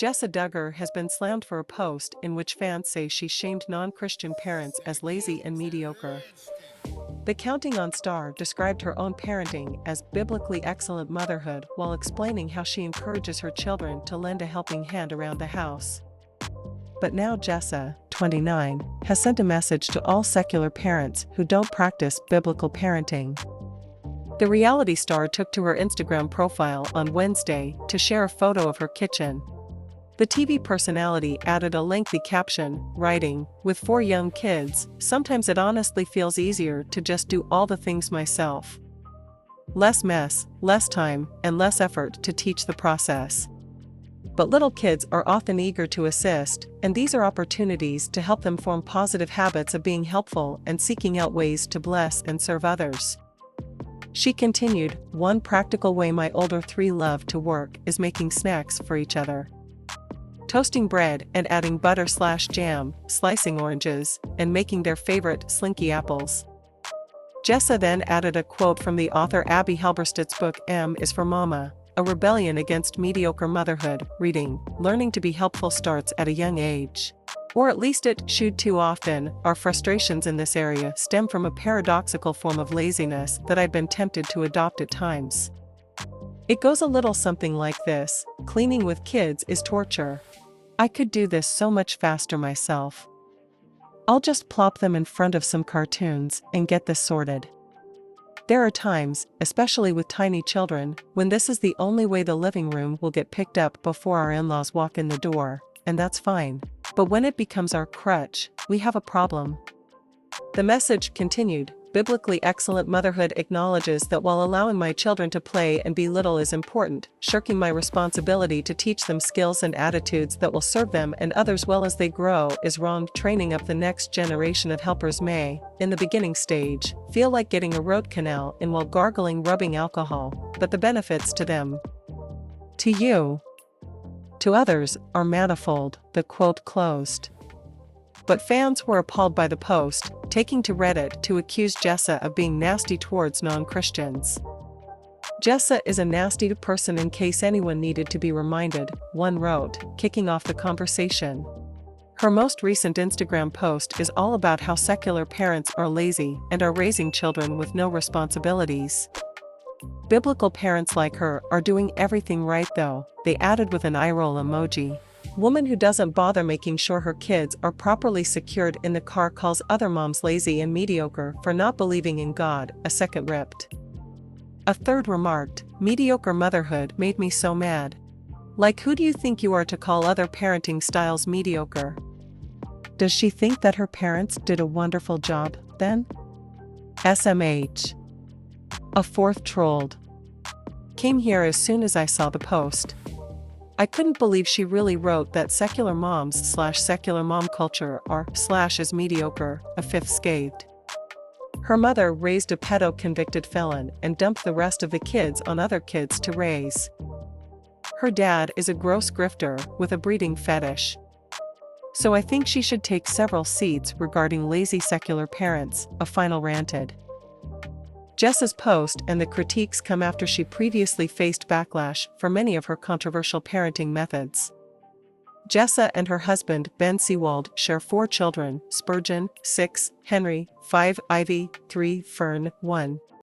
JESSA Duggar has been slammed for a post in which fans say she shamed non-Christian parents as lazy and mediocre. The Counting On star described her own parenting as biblically excellent motherhood while explaining how she encourages her children to lend a helping hand around the house. But now JESSA, 29, has sent a message to all secular parents who don't practice biblical parenting. The reality star took to her Instagram profile on Wednesday to share a photo of her kitchen. The TV personality added a lengthy caption, writing, "With 4 young kids, sometimes it honestly feels easier to just do all the things myself. Less mess, less time, and less effort to teach the process. But little kids are often eager to assist, and these are opportunities to help them form positive habits of being helpful and seeking out ways to bless and serve others." She continued, "One practical way my older 3 love to work is making snacks for each other. Toasting bread and adding butter/jam, slicing oranges, and making their favorite Slinky apples." JESSA then added a quote from the author Abby Halberstadt's book M is for Mama, A Rebellion Against Mediocre Motherhood, reading, "Learning to be helpful starts at a young age. Or at least it should. Too often, our frustrations in this area stem from a paradoxical form of laziness that I've been tempted to adopt at times. It goes a little something like this: cleaning with kids is torture. I could do this so much faster myself. I'll just plop them in front of some cartoons and get this sorted. There are times, especially with tiny children, when this is the only way the living room will get picked up before our in-laws walk in the door, and that's fine. But when it becomes our crutch, we have a problem." The message continued, "Biblically excellent motherhood acknowledges that while allowing my children to play and be little is important, shirking my responsibility to teach them skills and attitudes that will serve them and others well as they grow is wrong. Training up the next generation of helpers may, in the beginning stage, feel like getting a root canal in while gargling rubbing alcohol, but the benefits to them, to you, to others, are manifold." The quote closed. But fans were appalled by the post, taking to Reddit to accuse JESSA of being nasty towards non-Christians. "JESSA is a nasty person in case anyone needed to be reminded," one wrote, kicking off the conversation. Her most recent Instagram post is all about how secular parents are lazy and are raising children with no responsibilities. "Biblical parents like her are doing everything right though," they added with an eye roll emoji. "Woman who doesn't bother making sure her kids are properly secured in the car calls other moms lazy and mediocre for not believing in God," a second ripped. A third remarked, "Mediocre motherhood made me so mad. Like, who do you think you are to call other parenting styles mediocre? Does she think that her parents did a wonderful job, then?" SMH. A fourth trolled. "Came here as soon as I saw the post. I couldn't believe she really wrote that secular moms/secular mom culture are/is mediocre," a fifth scathed. "Her mother raised a pedo-convicted felon and dumped the rest of the kids on other kids to raise. Her dad is a gross grifter with a breeding fetish. So I think she should take several seats regarding lazy secular parents," a final ranted. JESSA's post and the critiques come after she previously faced backlash for many of her controversial parenting methods. JESSA and her husband Ben Seawald share 4 children: Spurgeon, 6, Henry, 5, Ivy, 3, Fern, 1.